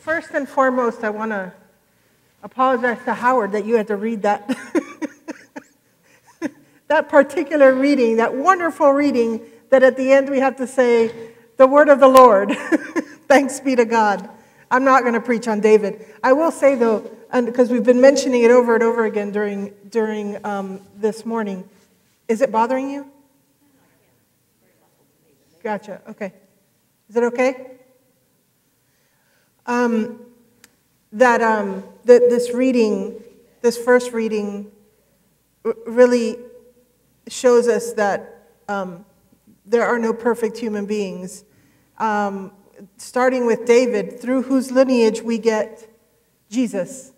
First and foremost, I want to apologize to Howard that you had to read that that particular reading, that wonderful reading that at the end we have to say, the word of the Lord. Thanks be to God. I'm not going to preach on David. I will say, though, and because we've been mentioning it over and over again during this morning, is it bothering you? Gotcha. Okay. Is it okay? This first reading, really shows us that there are no perfect human beings. Starting with David, through whose lineage we get Jesus.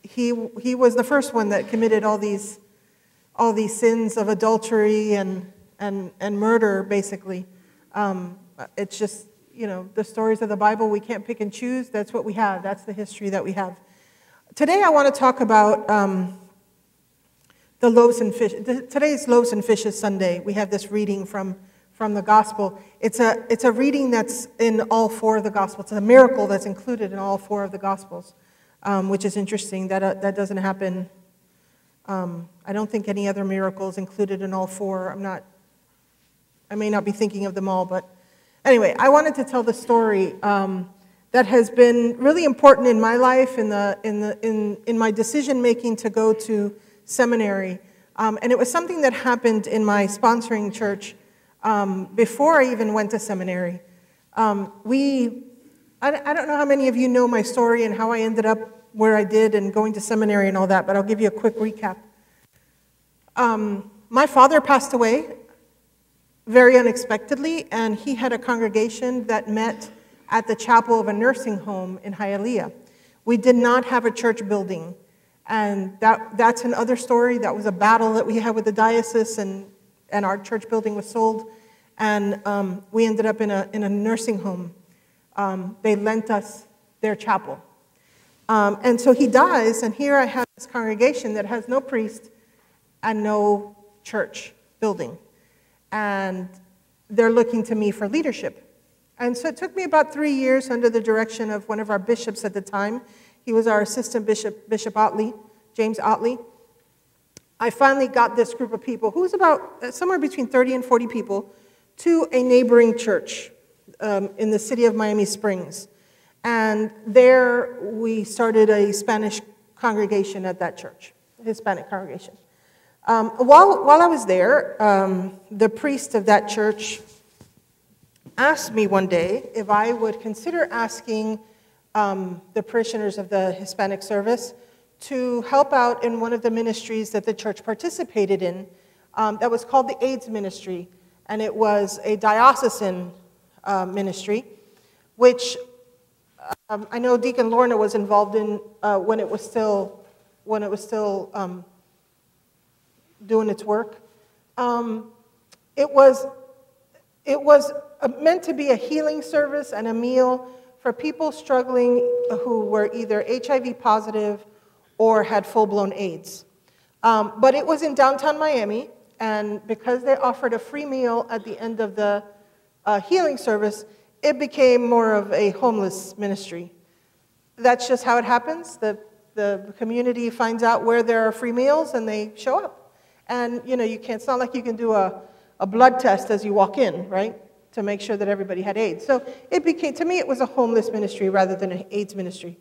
He was the first one that committed all these sins of adultery and murder, basically. It's just, the stories of the Bible, we can't pick and choose. That's what we have. That's the history that we have. Today I want to talk about the loaves and fish. Today's Loaves and Fishes Sunday. We have this reading from the Gospel. It's a reading that's in all four of the Gospels. It's a miracle that's included in all four of the Gospels, which is interesting. That doesn't happen. I don't think any other miracle is included in all four. I may not be thinking of them all, but anyway, I wanted to tell the story that has been really important in my life, in my decision making to go to seminary, and it was something that happened in my sponsoring church before I even went to seminary. I don't know how many of you know my story and how I ended up where I did and going to seminary and all that, but I'll give you a quick recap. My father passed away very unexpectedly, and he had a congregation that met at the chapel of a nursing home in Hialeah. We did not have a church building, and that's another story. That was a battle that we had with the diocese, and our church building was sold, and we ended up in a nursing home. They lent us their chapel. And so he dies, and here I have this congregation that has no priest and no church building. And they're looking to me for leadership. And so it took me about 3 years under the direction of one of our bishops at the time. He was our assistant bishop, Bishop Otley, James Otley. I finally got this group of people, who was about somewhere between 30 and 40 people, to a neighboring church in the city of Miami Springs. And there we started a Spanish congregation at that church, a Hispanic congregation. While I was there, the priest of that church asked me one day if I would consider asking the parishioners of the Hispanic service to help out in one of the ministries that the church participated in that was called the AIDS ministry. And it was a diocesan ministry, which I know Deacon Lorna was involved in when it was still doing its work. It was meant to be a healing service and a meal for people struggling who were either HIV positive or had full-blown AIDS. But it was in downtown Miami, and because they offered a free meal at the end of the healing service, it became more of a homeless ministry. That's just how it happens. The community finds out where there are free meals, and they show up. And, it's not like you can do a blood test as you walk in, right, to make sure that everybody had AIDS. So to me, it was a homeless ministry rather than an AIDS ministry.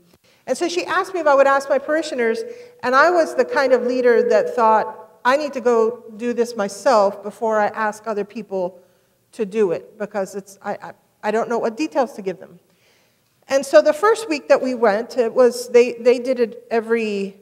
And so she asked me if I would ask my parishioners, and I was the kind of leader that thought, I need to go do this myself before I ask other people to do it, because I don't know what details to give them. And so the first week that we went, it was they did it every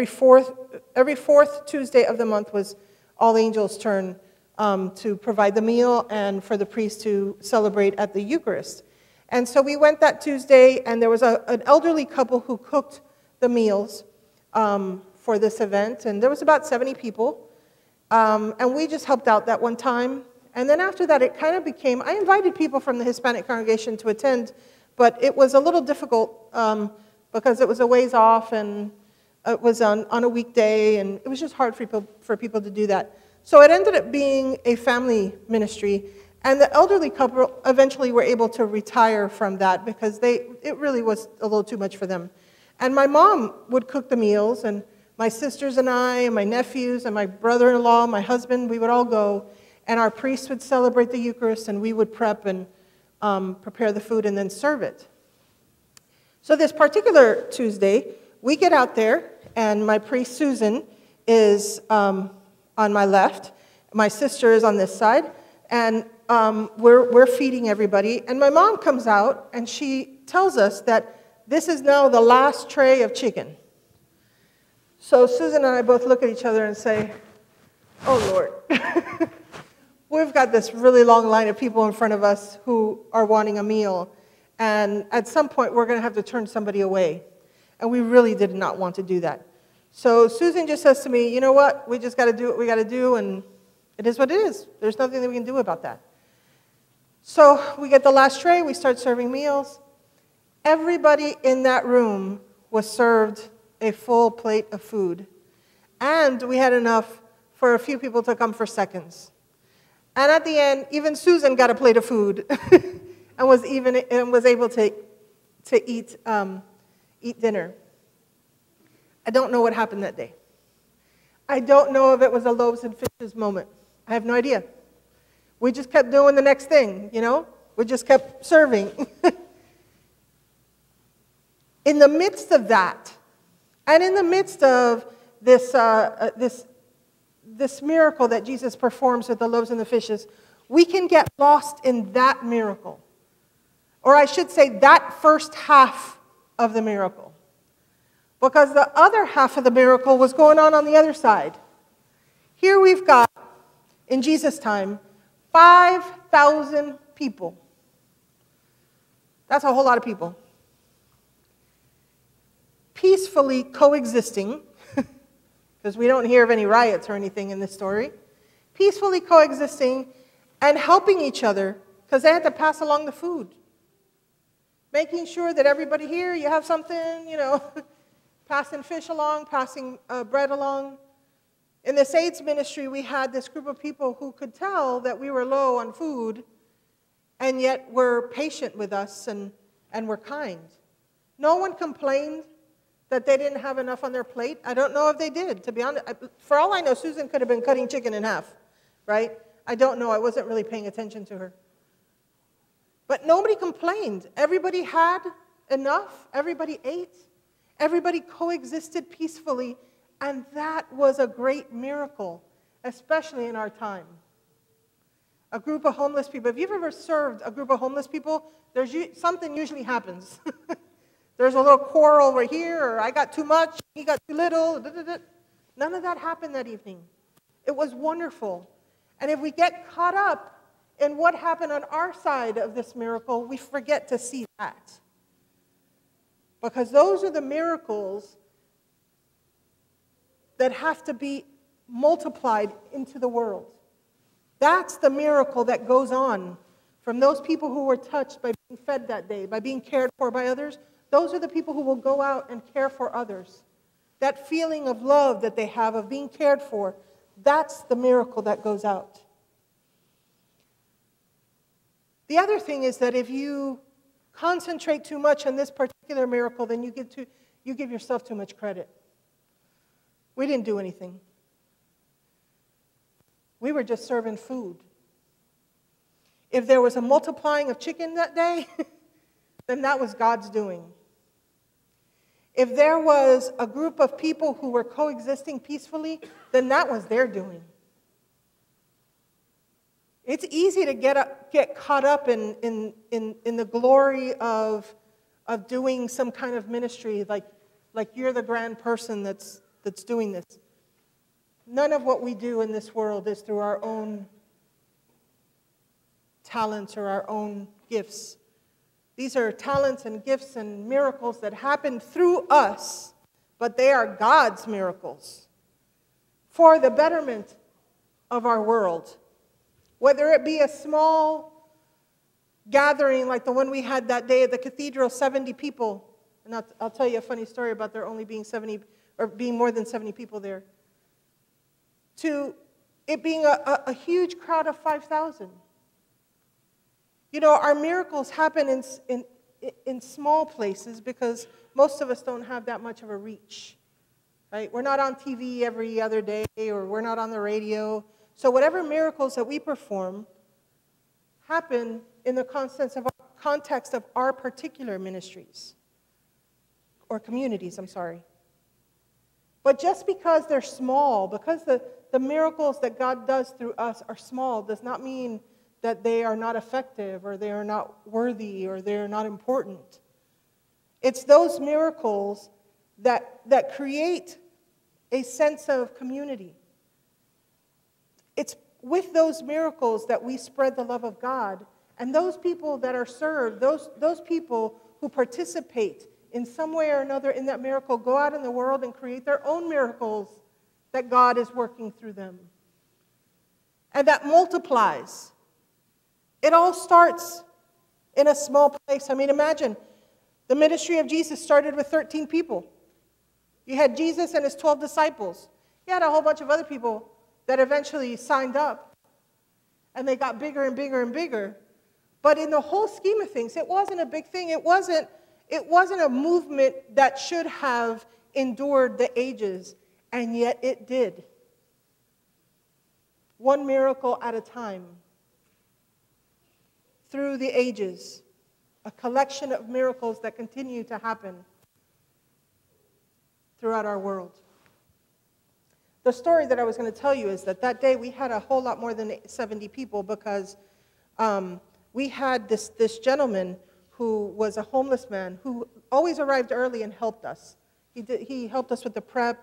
fourth Tuesday of the month was All Angels' turn to provide the meal and for the priest to celebrate at the Eucharist. And so we went that Tuesday, and there was an elderly couple who cooked the meals for this event, and there was about 70 people, and we just helped out that one time. And then after that, it kind of became, I invited people from the Hispanic congregation to attend, but it was a little difficult because it was a ways off, and it was on a weekday, and it was just hard for people to do that. So it ended up being a family ministry, And the elderly couple eventually were able to retire from that because it really was a little too much for them. And my mom would cook the meals, and my sisters and I, and my nephews, and my brother-in-law, my husband, we would all go, and our priest would celebrate the Eucharist, and we would prep and prepare the food and then serve it. So this particular Tuesday, we get out there, and my priest, Susan, is on my left. My sister is on this side, and we're feeding everybody. And my mom comes out, and she tells us that this is now the last tray of chicken. So Susan and I both look at each other and say, oh, Lord. We've got this really long line of people in front of us who are wanting a meal. And at some point, we're going to have to turn somebody away. And we really did not want to do that. So Susan just says to me, you know what? We just got to do what we got to do, and it is what it is. There's nothing that we can do about that. So we get the last tray. We start serving meals. Everybody in that room was served a full plate of food. And we had enough for a few people to come for seconds. And at the end, even Susan got a plate of food and was able to eat dinner. I don't know what happened that day. I don't know if it was a loaves and fishes moment. I have no idea. We just kept doing the next thing, you know? We just kept serving. In the midst of that, and in the midst of this miracle that Jesus performs with the loaves and the fishes, we can get lost in that miracle. Or I should say that first half of the miracle. Because the other half of the miracle was going on the other side. Here we've got, in Jesus' time, 5,000 people. That's a whole lot of people. Peacefully coexisting, because we don't hear of any riots or anything in this story, peacefully coexisting and helping each other because they had to pass along the food. Making sure that everybody here, you have something, you know, passing fish along, passing bread along. In this AIDS ministry, we had this group of people who could tell that we were low on food and yet were patient with us and were kind. No one complained that they didn't have enough on their plate. I don't know if they did, to be honest. For all I know, Susan could have been cutting chicken in half, right? I don't know. I wasn't really paying attention to her. But nobody complained. Everybody had enough. Everybody ate. Everybody coexisted peacefully. And that was a great miracle, especially in our time. A group of homeless people. If you've ever served a group of homeless people, something usually happens. There's a little quarrel over here, or I got too much, he got too little. None of that happened that evening. It was wonderful. And if we get caught up in what happened on our side of this miracle, we forget to see that. Because those are the miracles that have to be multiplied into the world. That's the miracle that goes on from those people who were touched by being fed that day, by being cared for by others. Those are the people who will go out and care for others. That feeling of love that they have, of being cared for, that's the miracle that goes out. The other thing is that if you concentrate too much on this particular miracle, then you give yourself too much credit. We didn't do anything. We were just serving food. If there was a multiplying of chicken that day, then that was God's doing. If there was a group of people who were coexisting peacefully, then that was their doing. It's easy to get caught up in the glory of doing some kind of ministry, like you're the grand person that's doing this. None of what we do in this world is through our own talents or our own gifts. These are talents and gifts and miracles that happen through us, but they are God's miracles for the betterment of our world. Whether it be a small gathering like the one we had that day at the cathedral, 70 people, and I'll tell you a funny story about there only being 70 or being more than 70 people there, to it being a huge crowd of 5,000. You know, our miracles happen in small places because most of us don't have that much of a reach, right? We're not on TV every other day, or we're not on the radio. So whatever miracles that we perform happen in the context of our particular ministries, or communities, I'm sorry. But just because they're small, because the miracles that God does through us are small, does not mean that they are not effective, or they are not worthy, or they are not important. It's those miracles that create a sense of community. It's with those miracles that we spread the love of God. And those people that are served, those people who participate in some way or another in that miracle, go out in the world and create their own miracles that God is working through them. And that multiplies. It all starts in a small place. I mean, imagine the ministry of Jesus started with 13 people. You had Jesus and his 12 disciples. You had a whole bunch of other people that eventually signed up, and they got bigger and bigger and bigger. But in the whole scheme of things, it wasn't a big thing. It wasn't a movement that should have endured the ages, and yet it did. One miracle at a time. Through the ages, a collection of miracles that continue to happen throughout our world. The story that I was going to tell you is that day we had a whole lot more than 70 people, because we had this gentleman who was a homeless man who always arrived early and helped us. He helped us with the prep,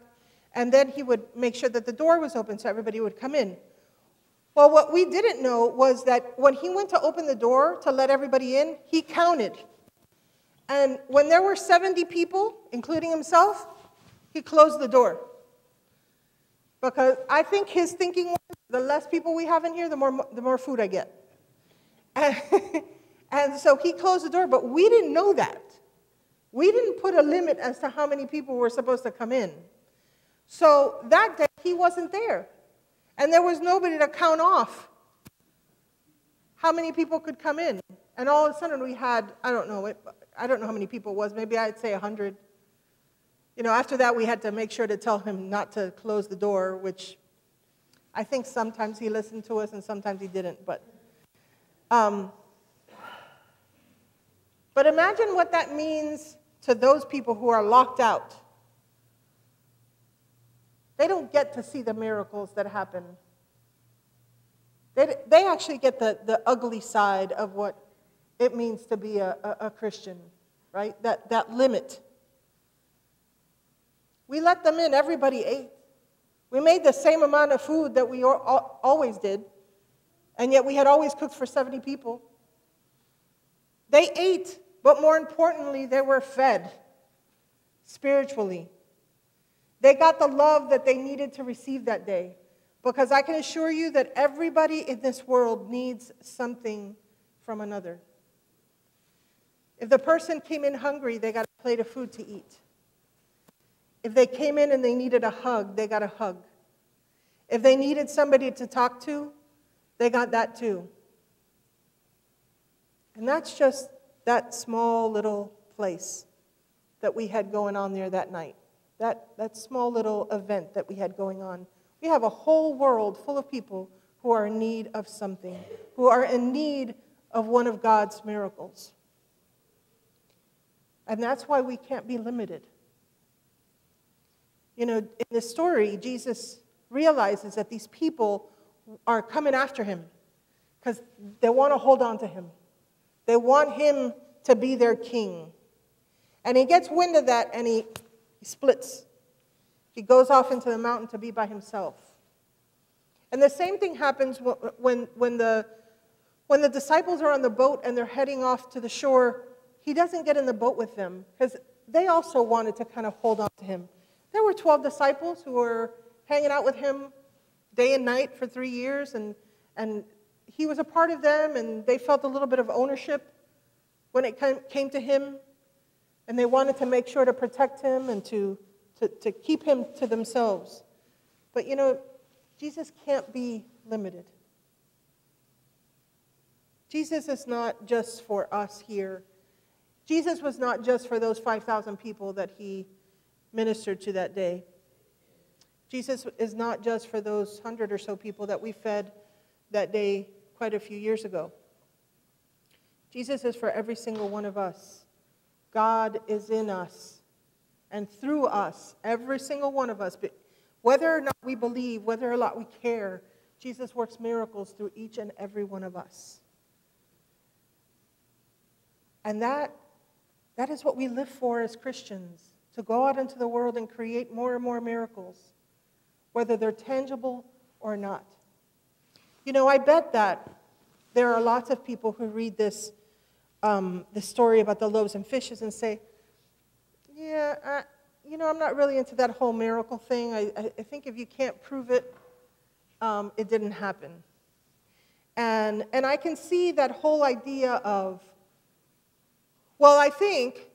and then he would make sure that the door was open so everybody would come in. Well, what we didn't know was that when he went to open the door to let everybody in, he counted. And when there were 70 people, including himself, he closed the door. Because I think his thinking was, the less people we have in here, the more food I get. And so he closed the door, but we didn't know that. We didn't put a limit as to how many people were supposed to come in. So that day, he wasn't there. And there was nobody to count off how many people could come in. And all of a sudden we had, I don't know how many people it was, maybe I'd say 100. You know, after that we had to make sure to tell him not to close the door, which I think sometimes he listened to us and sometimes he didn't. But imagine what that means to those people who are locked out. They don't get to see the miracles that happen. They actually get the ugly side of what it means to be a Christian, right? That limit. We let them in. Everybody ate. We made the same amount of food that we always did, and yet we had always cooked for 70 people. They ate, but more importantly, they were fed spiritually. They got the love that they needed to receive that day. Because I can assure you that everybody in this world needs something from another. If the person came in hungry, they got a plate of food to eat. If they came in and they needed a hug, they got a hug. If they needed somebody to talk to, they got that too. And that's just that small little place that we had going on there that night. That small little event that we had going on. We have a whole world full of people who are in need of something, who are in need of one of God's miracles. And that's why we can't be limited. You know, in this story, Jesus realizes that these people are coming after him because they want to hold on to him. They want him to be their king. And he gets wind of that and he splits. He goes off into the mountain to be by himself. And the same thing happens when the disciples are on the boat and they're heading off to the shore. He doesn't get in the boat with them because they also wanted to kind of hold on to him. There were 12 disciples who were hanging out with him day and night for 3 years, and he was a part of them, and they felt a little bit of ownership when it came to him, and they wanted to make sure to protect him and to keep him to themselves. But you know, Jesus can't be limited. Jesus is not just for us here. Jesus was not just for those 5,000 people that he ministered to that day. Jesus is not just for those 100 or so people that we fed that day quite a few years ago. Jesus is for every single one of us. God is in us and through us, every single one of us. Whether or not we believe, whether or not we care, Jesus works miracles through each and every one of us. And that is what we live for as Christians, to go out into the world and create more and more miracles, whether they're tangible or not. You know, I bet that there are lots of people who read this story about the loaves and fishes and say, yeah, I'm not really into that whole miracle thing. I think if you can't prove it, it didn't happen. And I can see that whole idea of, well, I think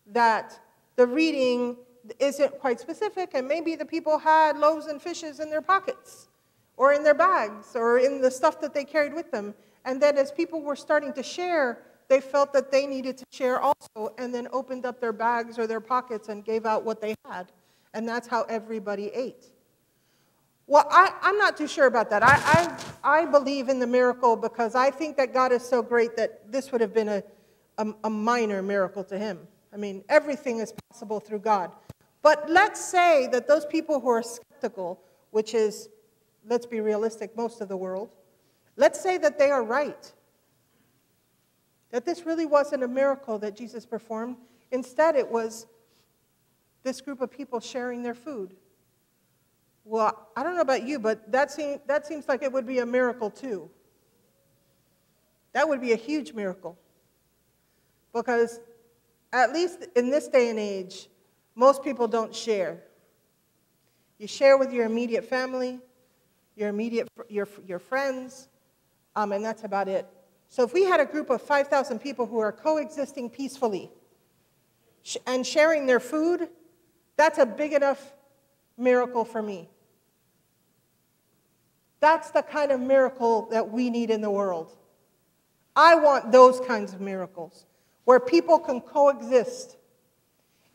that the reading isn't quite specific, and maybe the people had loaves and fishes in their pockets, or in their bags, or in the stuff that they carried with them. And then as people were starting to share, they felt that they needed to share also, and then opened up their bags or their pockets and gave out what they had. And that's how everybody ate. Well, I'm not too sure about that. I believe in the miracle because I think that God is so great that this would have been a minor miracle to him. I mean, everything is possible through God. But let's say that those people who are skeptical, which is, let's be realistic, most of the world, let's say that they are right. That this really wasn't a miracle that Jesus performed. Instead, it was this group of people sharing their food. Well, I don't know about you, but that seems like it would be a miracle too. That would be a huge miracle. Because at least in this day and age, most people don't share. You share with your immediate family, your friends, and that's about it. So if we had a group of 5,000 people who are coexisting peacefully and sharing their food, that's a big enough miracle for me. That's the kind of miracle that we need in the world. I want those kinds of miracles where people can coexist.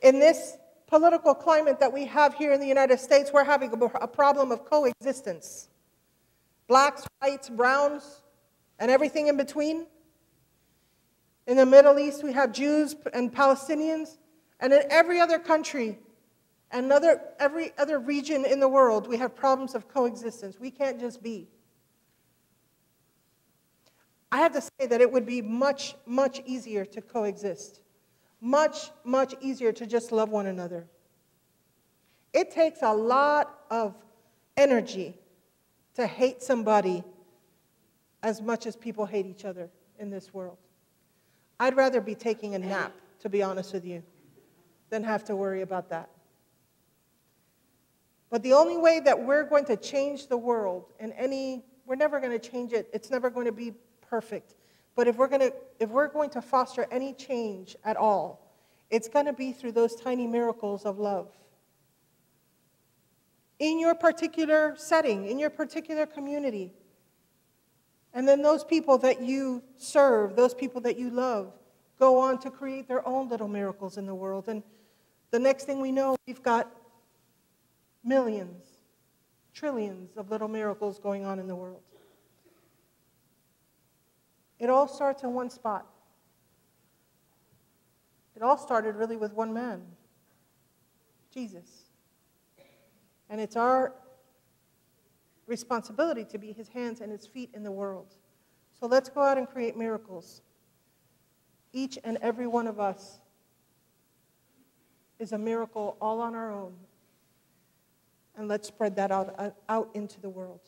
In this political climate that we have here in the United States, we're having a problem of coexistence. Blacks, whites, browns, and everything in between. In the Middle East, we have Jews and Palestinians. And in every other country and every other region in the world, we have problems of coexistence. We can't just be. I have to say that it would be much, much easier to coexist. Much, much easier to just love one another. It takes a lot of energy to hate somebody as much as people hate each other in this world. I'd rather be taking a nap, to be honest with you, than have to worry about that. But the only way that we're going to change the world we're never going to change it. It's never going to be perfect. But if we're going to foster any change at all, it's going to be through those tiny miracles of love. In your particular setting, in your particular community. And then those people that you serve, those people that you love, go on to create their own little miracles in the world. And the next thing we know, we've got millions, trillions of little miracles going on in the world. It all starts in one spot. It all started really with one man, Jesus. And it's our responsibility to be his hands and his feet in the world. So let's go out and create miracles. Each and every one of us is a miracle all on our own. And let's spread that out into the world.